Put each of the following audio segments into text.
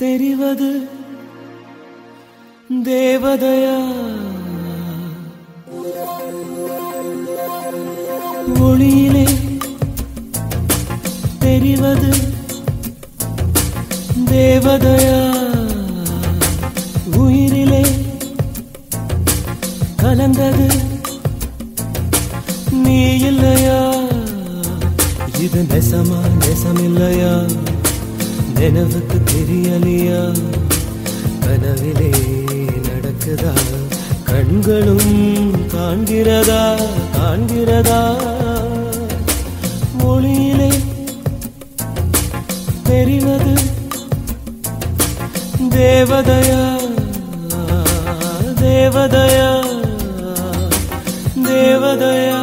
தெரிவது தேவதையா ஒளியிலே தெரிவது தேவதையா உயிரிலே கலந்தது நீ இல்லையா இது நெசமா நெசமில்லையா நினைவுக்கு தெரியலையா கனவிலே நடக்குதா கண்களும் காண்கிறதா காண்கிறதா மொழியிலே தெரிவது தேவதையா தேவதையா தேவதையா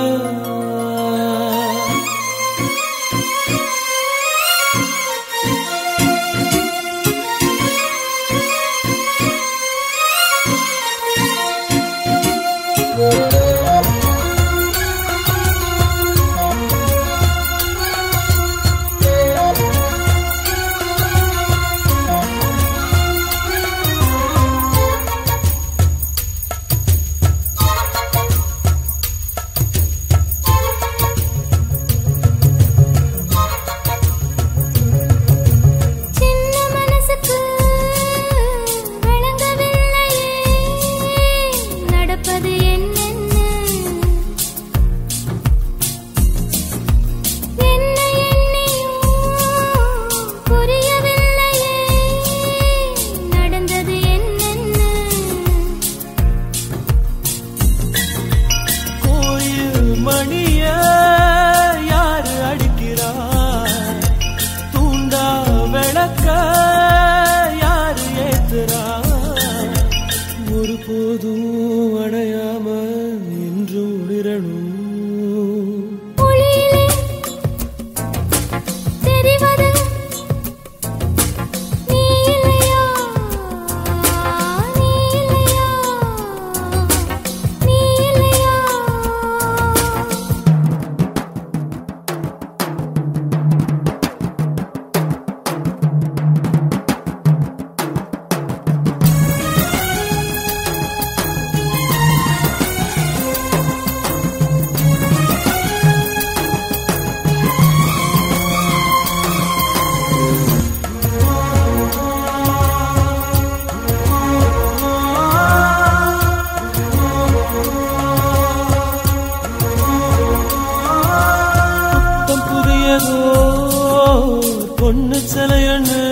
பொண்ணு சிலையண்ணு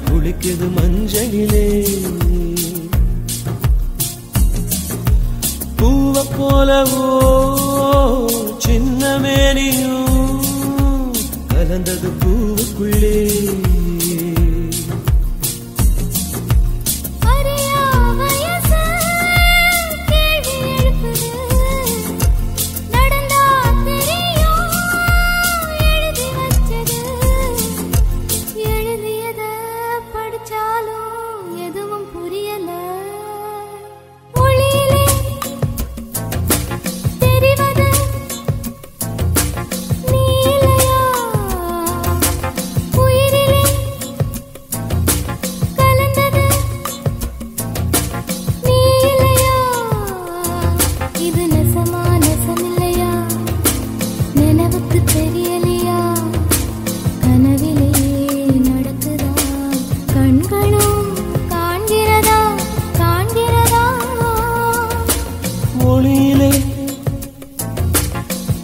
குளிக்குது மஞ்சளிலே பூவ போலவோ சின்ன மேனியும் கலந்தது பூவுக்குள்ளே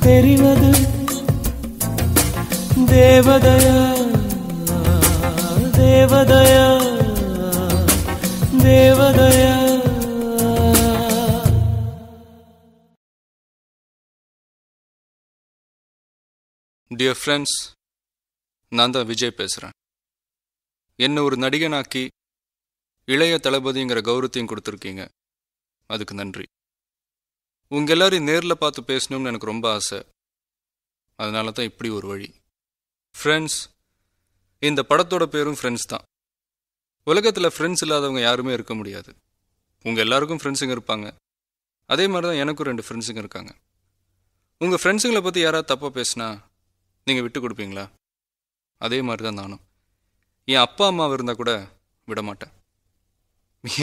தெரிவது தேவதையா தேவதையா தேவதையா. டியர் ஃப்ரெண்ட்ஸ், நான் தான் விஜய் பேசுகிறேன். என்னை ஒரு நடிகனாக்கி இளைய தளபதிங்கிற கௌரவத்தையும் கொடுத்துருக்கீங்க, அதுக்கு நன்றி. உங்கள் எல்லாரையும் நேரில் பார்த்து பேசணும்னு எனக்கு ரொம்ப ஆசை. அதனால தான் இப்படி ஒரு வழி. ஃப்ரெண்ட்ஸ், இந்த படத்தோட பேரும் ஃப்ரெண்ட்ஸ் தான். உலகத்தில் ஃப்ரெண்ட்ஸ் இல்லாதவங்க யாருமே இருக்க முடியாது. உங்கள் எல்லாருக்கும் ஃப்ரெண்ட்ஸுங்க இருப்பாங்க. அதே மாதிரி தான் எனக்கும் 2 ஃப்ரெண்ட்ஸுங்க இருக்காங்க. உங்கள் ஃப்ரெண்ட்ஸுங்களை பற்றி யாராவது தப்பாக பேசினா நீங்கள் விட்டு கொடுப்பீங்களா? அதே மாதிரி தான் நானும். என் அப்பா அம்மாவை இருந்தால் கூட விட மாட்டேன்.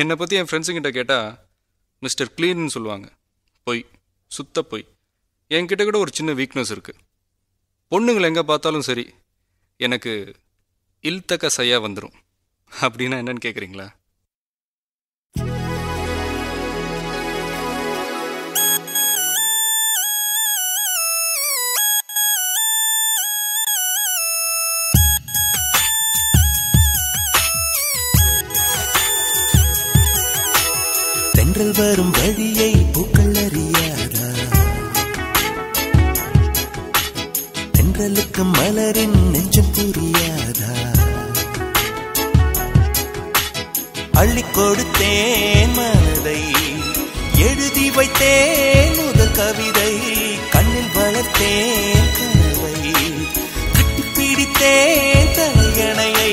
என்னை பற்றி என் ஃப்ரெண்ட்ஸுங்கிட்ட கேட்டால் மிஸ்டர் க்ளீன்னு சொல்லுவாங்க. பொய், சுத்த பொய். என்கிட்ட கூட ஒரு சின்ன வீக்னஸ் இருக்குது. பொண்ணுங்களை எங்கே பார்த்தாலும் சரி, எனக்கு இல்தக்க சையா வந்துடும். அப்படின்னா என்னன்னு கேட்குறீங்களா? தென்றல் வரும் வழியை பூக்கள் அறியாதா? தென்றலுக்கு மலரின் நெஞ்சம் புரியாதா? அள்ளி கொடுத்தேன் மனதை, எழுதி வைத்தேன் முதல் கவிதை, கண்ணில் வளர்த்தேன் கனவை, கட்டிப்பிடித்தேன் தலையணையை,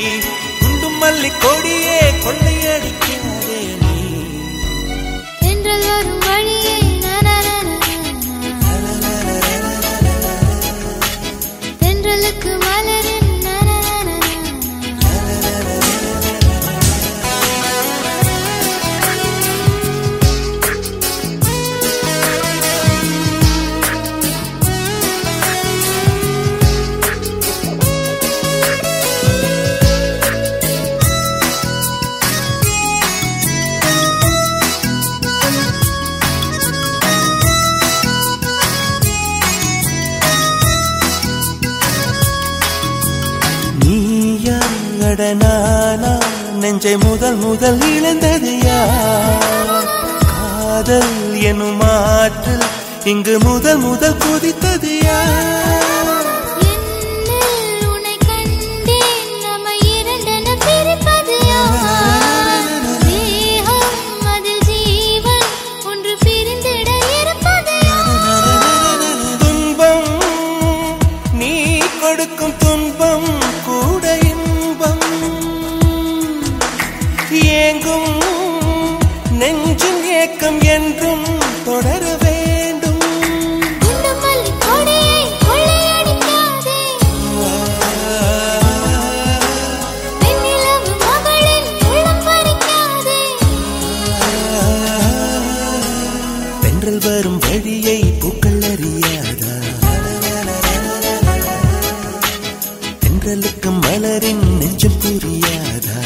குண்டும் மல்லி கொடியே கொள்ளையடிக்காதே நீ. தென்றல் வரும் வழியை தென்றலுக்கு மலரின் நானா நெஞ்சை முதல் முதல் இழந்தது யார்? காதல் எனும் ஆற்றல் இங்கு முதல் முதல் குதித்தது யார்? உன்னை கண்டேன், நம்மை இரண்டென பிரிப்பது யார்? தேகம் அதில் ஜீவன் ஒன்று பிரிந்திட இருப்பது யார்? துன்பம் நீ கொடுக்கும் துன்பம் கூட இன்பம், ஏங்கும் நெஞ்சின் ஏக்கம் என்றும் தொடர வேண்டும். குண்டும் மல்லி கொடியை கொள்ளையடிக்காதே, வெண்ணிலவு மகளின் உள்ளம் பறிக்காதே. தென்றல் வரும் வழியை பூக்கள் அறியாதா? தென்றலுக்கு மலரின் நெஞ்சம் புரியாதா?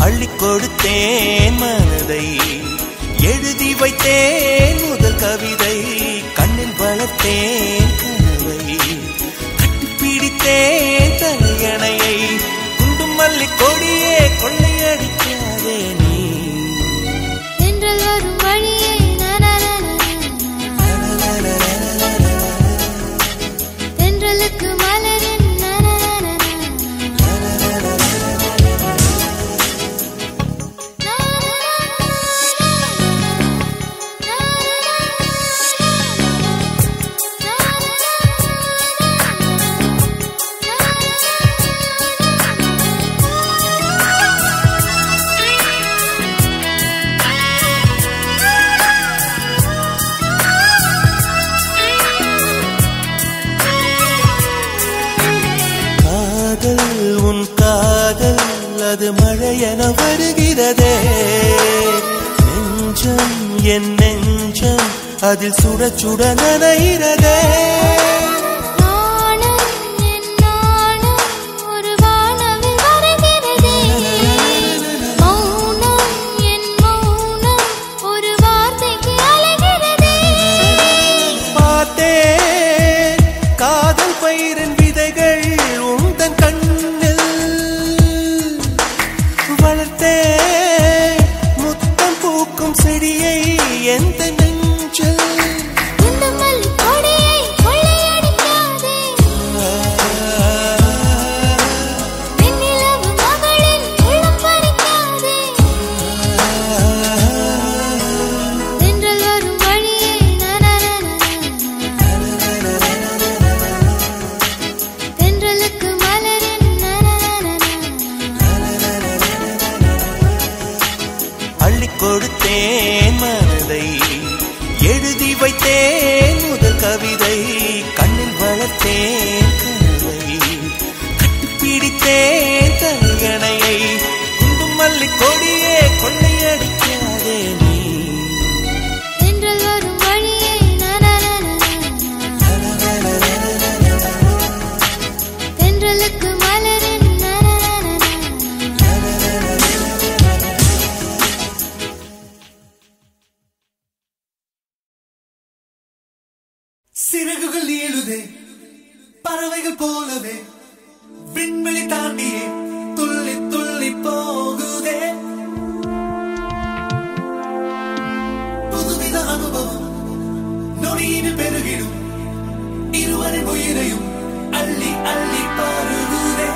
அள்ளி கொடுத்தேன் மனதை, எழுதி வைத்தேன் முதல் கவிதை, கண்ணில் வளர்த்தேன் கனவை, கட்டிப்பிடித்தேன் தலையணையை, குண்டும் மல்லி கொடியே கொள்ளையடிக்காதே நீ. தென்றல் வரும் வழியை தென்றலுக்கு மலரின் உன் காதல் அது மழையென வருகிறதே, நெஞ்சம் என் நெஞ்சம் அதில் சுட சுட நனைகிறதே. ஒரு வானவில் வருகிறதே, மௌனம் என் மௌனம் ஒரு வார்த்தைக்கு அலைகிறதே. பார்த்தேன் காதல் பயிரின் விதைகள் உந்தன் கண்ணில், வளர்த்தேன் முத்தம் பூக்கும் செடியை எந்த நெஞ்சில். குண்டும் மல்லி கொடியை கொள்ளையடிக்காதே, வெண்ணிலவு மகளின் உள்ளம் பறிக்காதே. தென்றல் வரும் வழியை தென்றலுக்கு மலரின் அள்ளி கொடுத்தேன் மனதை, எழுதி வைத்தேன் முதல் கவிதை, கண்ணில் வளர்த்தேன் கனவை, சிறகுகள் நீளுதே பறவைகள் போலவே விண்வெளி தாண்டியே துள்ளி துள்ளி போகுதே புதுவித அனுபவம் நொடியில் பெருகிடும் இருவரின் உயிரையும் அள்ளி அள்ளி பருகுதே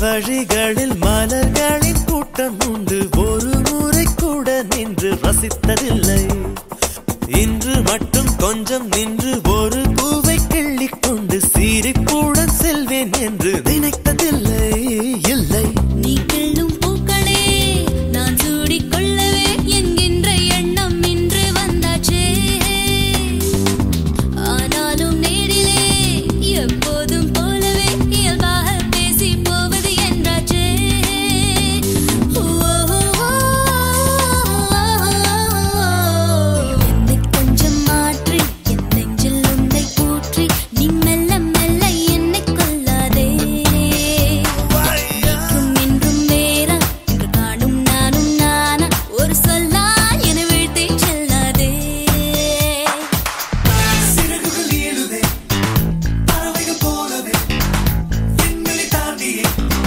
வழிகளில் மலர்களின் கூட்டம் உண்டு ஒரு முறை கூட நின்று ரசித்ததில்லை இன்று மட்டும் கொஞ்சம் நின்று ஒரு பூவை கிள்ளிக் கொண்டு சிரிப்புடன் செல்வேன் என்று நினைத்ததில்லை இல்லை நீ கிள்ளும் பூக்களே நான் சூடிக்கொள்ளவே என்கின்ற எண்ணம் இன்று வந்தாச்சே ஆனாலும் நேரிலே எப்போதும் போலவே இயல்பாக பேசி போவது என்றாச்சே என்னை கொஞ்சம் மாற்றி என் நெஞ்சில் உன்னை கூற்றி நீ மெல்ல மெல்ல என்னை கொள்ளாதே என்றும் என்றும் வேறா என்று காணும் நானும் நானா ஒரு சொல்லால் என வீழ்த்தி செல்லாதே சிறகுகள் நீளுதே பறவைகள் போலவே விண்வெளி தாண்டியே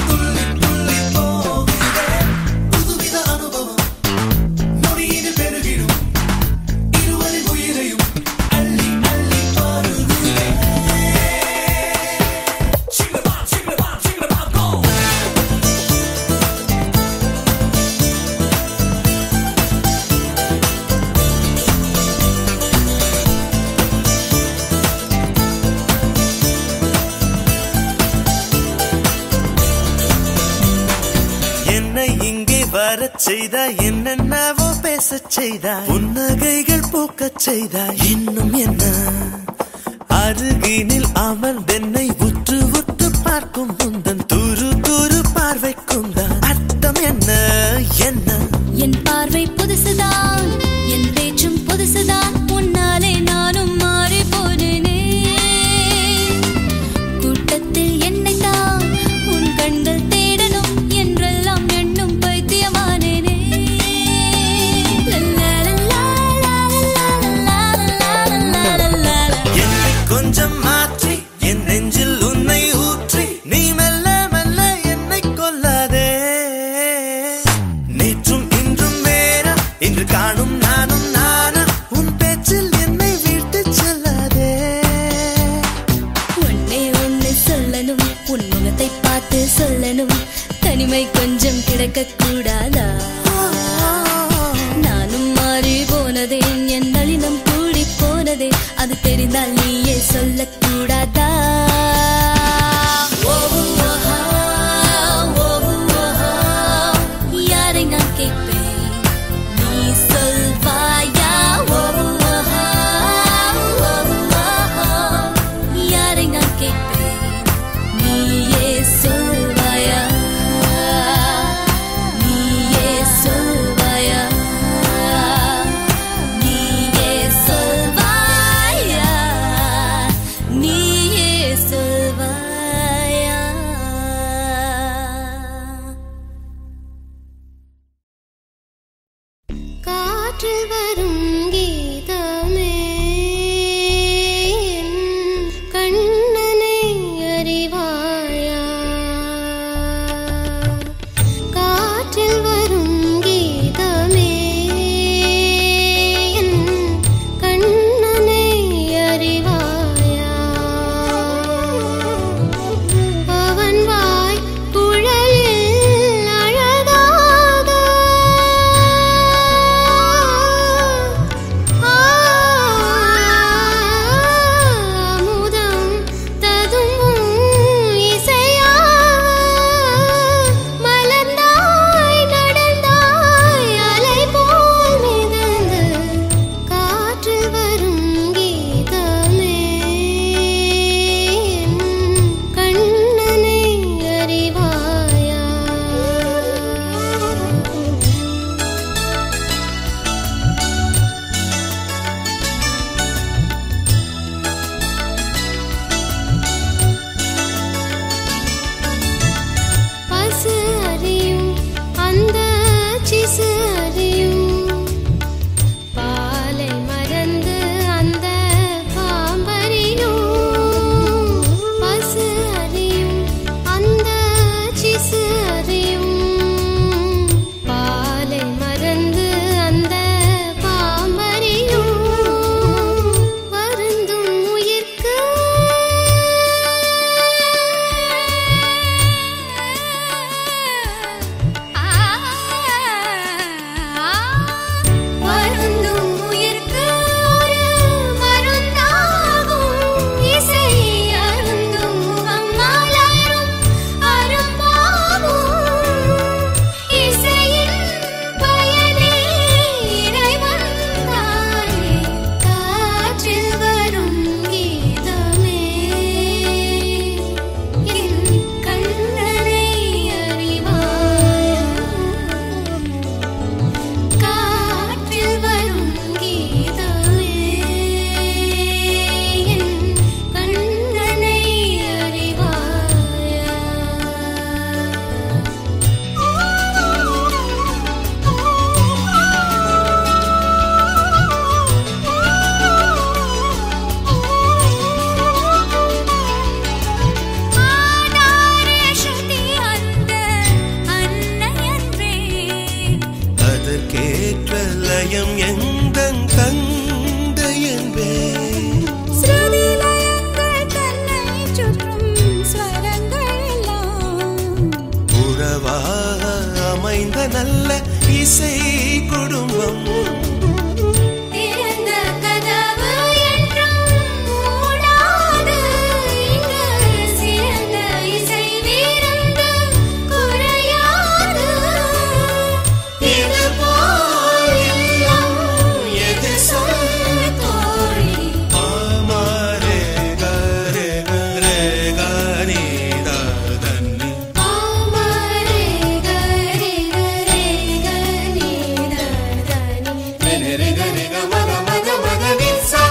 துள்ளி துள்ளி போகுதே புதுவித அனுபவம் நொடியில் பெருகிடும் இருவரின் உயிரையும் அள்ளி அள்ளி பருகுதே சிங்கமா சிங்கமா சிங்கமா கோ என்னை இங்கே வரச் செய்தாய் என்னென்னவோ பேசச் செய்தாய் புன்னகைகள் பூக்கச் செய்தாய் இன்னும் என்ன அருகினில் அமர்ந்தென்னை உற்று உற்று பார்க்கும் முந்தன் துரு துரு பார்வைக்கும் தான் அர்த்தம் என்ன என்ன என் பார்வை புதுசுதான் என் பேச்சும் புதுசுதான் உன்னாலே நானும் மாறி போனேனே கூட்டத்தில் என்னை தான் உன் கண்கள் தேடணும் என்றெல்லாம் எண்ணும் பைத்தியமானேனே என்னை கொஞ்சம் மாற்றி என் நெஞ்சில் உன்னை ஊற்றி நீ மெல்ல காற்றில் வரும் கீதமே கண்ணனை அறிவாயா காற்றில் வரும் கீதமே கண்ணனை அறிவாயா அவன் வாய் குழலில் அழகாக அமுதம் ததும்பும் இசையாக மலர்ந்தாய் நடந்தாய் அலை போல் மிதந்து காற்றில் வரும் கீதமே கண்ணனை அறிவாயா பசு அறியும் அந்த சிசு அறியும் பாலை மறந்து அந்த பாம்பறியும் பசு அறியும் அந்த சிசு அறியும் பாலை மறந்து அந்த பாம்பறியும் வருந்தும் உயிர்க்கு வருந்தும் உயிர்க்கு ஒரு மருந்தாகும் இசை அருந்தும் முகமலரும் அரும்பாகும் இசையின் பயனே இறைவன் தானே காற்றில் வரும் கீதமே என் கண்ணனை அறிவாயா காற்றில் வரும் கீதமே என் கண்ணனை அறிவாயா ஆதார சக்தி அந்த அன்னையன்றே அதற்கேற்ற லயம் எந்தன் தந்தை என்பேன் ஸ்ருதி லயங்கள் தன்னை சுற்றும் ஸ்வரங்கள் எல்லாம் உறவாக அமைந்த நல்ல இசை குடும்பம் திறந்த கதவு என்றும் மூடாது இங்கு சிறந்த இசை விருந்து குறையாது இது போல் இல்லம் எது சொல் தோழி ஆமாரே கரே கரே கரீதா தன்னி ஆமரே கரே கரே கனீத தனி ரெ கரே க மக மக மக நிசா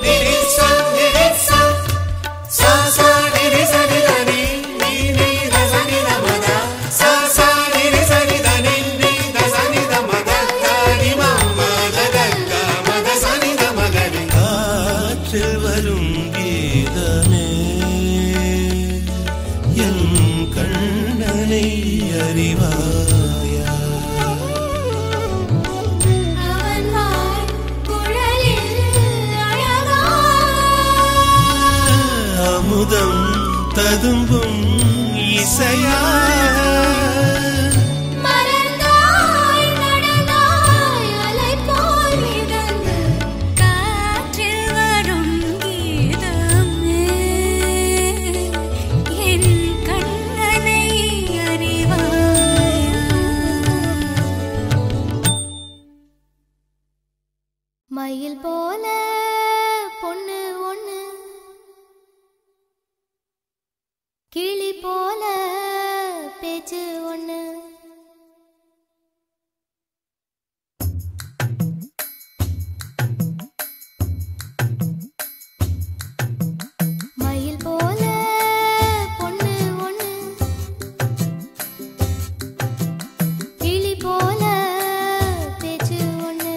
நிரிசா நிரிசா சா சா நிரி சரி தனி நீ நீ த சனி த மத சா சா நிரி சரி தனி நீ த சனி த மத தனி மம த க மத சனி த மகரி காற்றில் வரும் கீதமே என் கண்ணனை அறிவாயா அவன் வாய் குழலில் அழகா அமுதம் ததும்பும் இசையா மலர்ந்தாய் நடந்தாய் அலை போல் மிதந்து காற்றில் வரும் கீதமே என் கண்ணனை அறிவாயா மயில் போல பொண்ணு ஒண்ணு கிளி போல பேச்சு ஒண்ணு மயில் போல பொண்ணு ஒண்ணு கிளி போல பேச்சு ஒண்ணு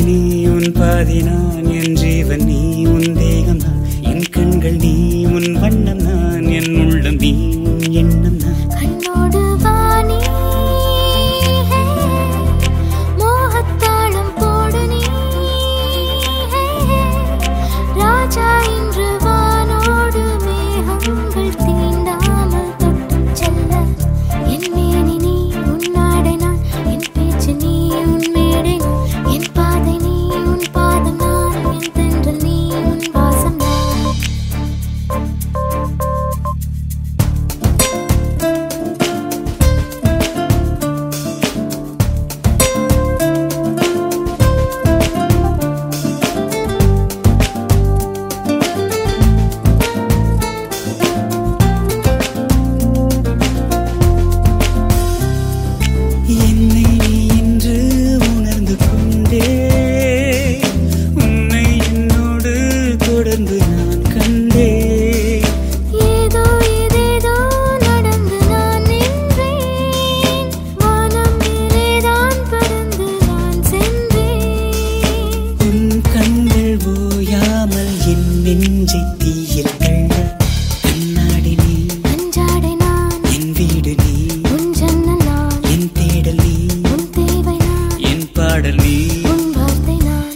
நீ உன் பாதி நான் என் ஜீவன் நீ உன் தேகம் நான் என் கண்கள் நீ உன் வண்ணம் நான் என் உள்ளம் நீ உன் எண்ணம் நான் கண்ணோடு வாணி மோகத்தாளம் போடு நீ ராஜா இன்று வானோடு மேகங்கள் தீண்டாமல் தொட்டு செல்ல என் மேனி நீ உன்னாடை நான் என் பேச்சு நீ உன் மேடை நான் என் பாதை நீ உன் பாதம் நான் என் தென்றல் நீ உன் வாசம் நான் என்னை நீ இன்று உணர்ந்து கொண்டே உன்னை என்னோடு தொடர்ந்து நான் கண்டே ஏதோ ஏதேதோ நடந்து நான் நின்றேன் வானம் மேலேதான் பறந்து நான் சென்றேன் உன் கண்கள் ஓயாமல் என் நெஞ்சை தீயில் தள்ள கண்ணாடி நீ அஞ்சாடை நான் என் வீடு நீ உன் ஜன்னல் நான் என் தேடல் நீ உன் தேவை நான் என் பாடல் நீ உன் வார்த்தை நான்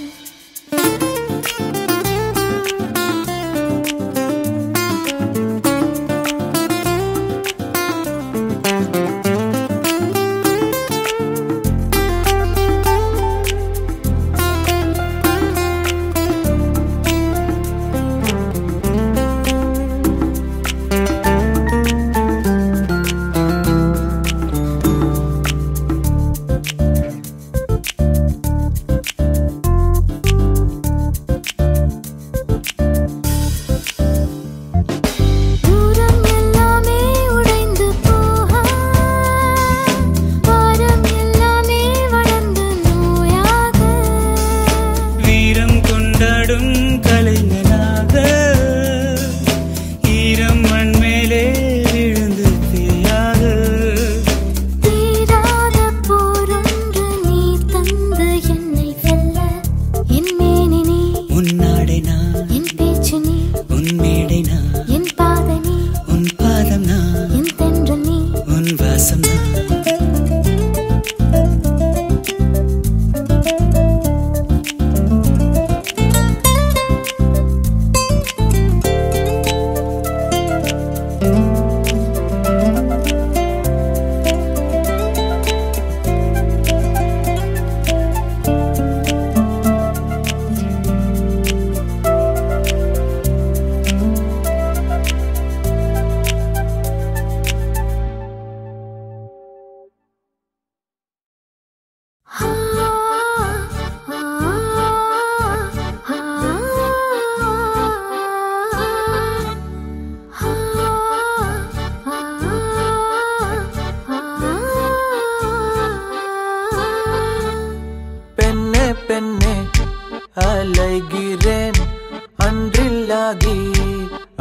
தூரம் எல்லாமே உடைந்து போக வாரம் எல்லாமே வளர்ந்து நோயாக வீரம் கொண்டாடும் கலைஞனாக ஈரம் மண் மேலே விழுந்து பேயாக தீராத போரொன்று நீ தந்து என்னை வெல்ல என் மேனி நீ உன் நாடை நான் என் பேச்சு நீ உன் மேடை நான் என் பாதை நீ உன் பாதம் நான் என் தென்றல் நீ உன் வாசம் நான் பெண்ணே பெண்ணே அலைகிறேன் அன்றில்லாகி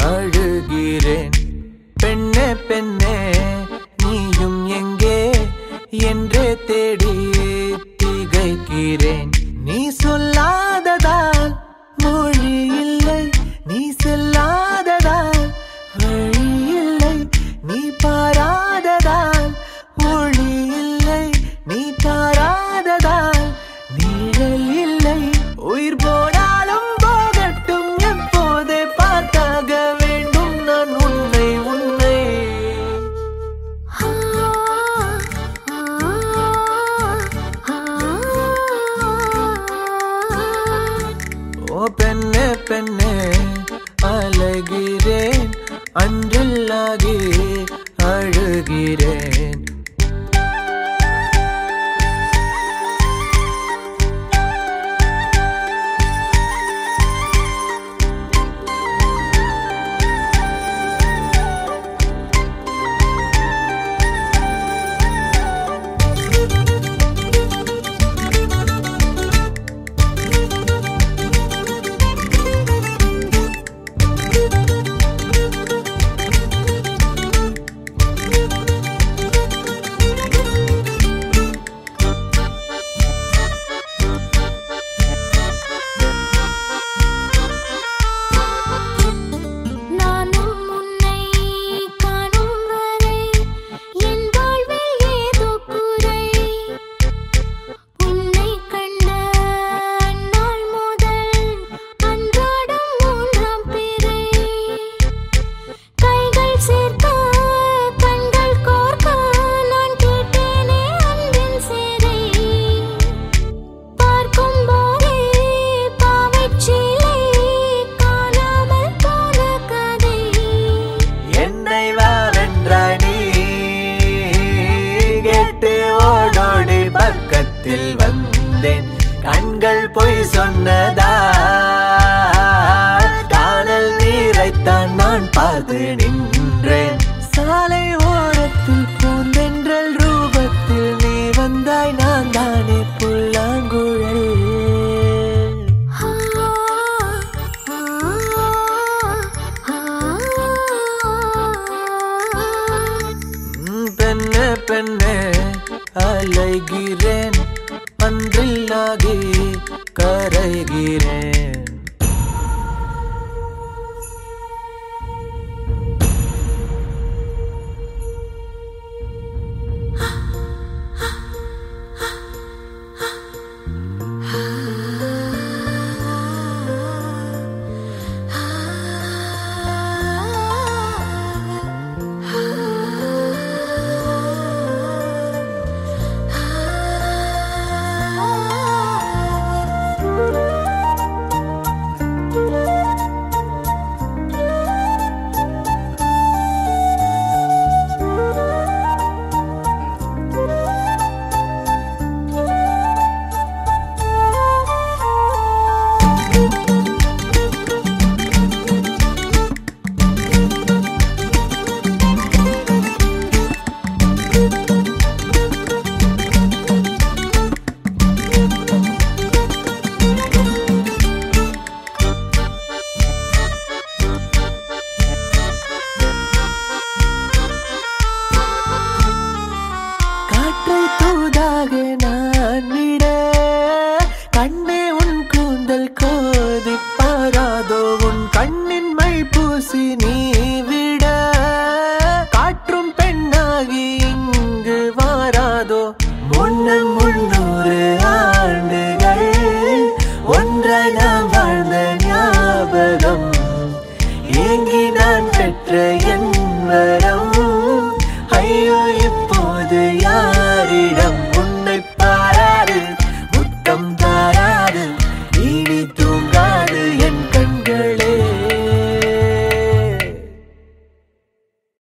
அழுகிறேன் பெண்ணே பெண்ணே நீயும் எங்கே என்றே தேடி திகைக்கிறேன் நீ சொல்லாததால் மொழி இல்லை நீ செல்லாததால் வழி இல்லை நீ பாராததால் ஒளி இல்லை நீ தாராததால் நிழல் இல்லை உயிர் போனாலும் போகட்டும் எப்போதே பார்த்தாக வேண்டும் நான் உன்னை உன்னை ஆ பொய் சொன்னதா காணல் நீரைத்தான் நான் பார்த்து நின்றேன் சாலை ஓரத்தில் பூந்தென்றல் ரூபத்தில் நீ வந்தாய் நான் தானே புல்லாங்குழல் பெண்ணே பெண்ணே அலைகிறேன் அன்றில்லாகி கரைகிறேன்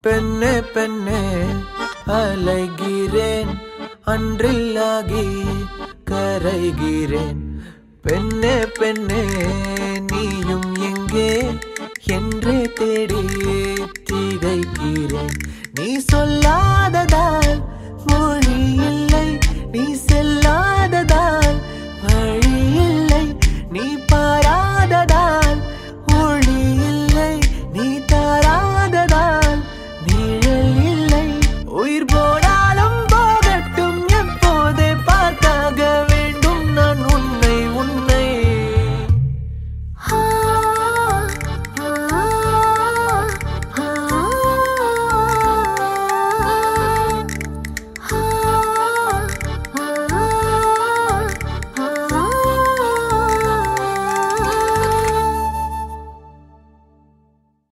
பெண்ணே பெண்ணே அலைகிறேன் அன்றில்லாகி கரைகிறேன் பெண்ணே பெண்ணே நீயும் எங்கே என்றே தேடி திகைக்கிறேன் நீ சொல்லா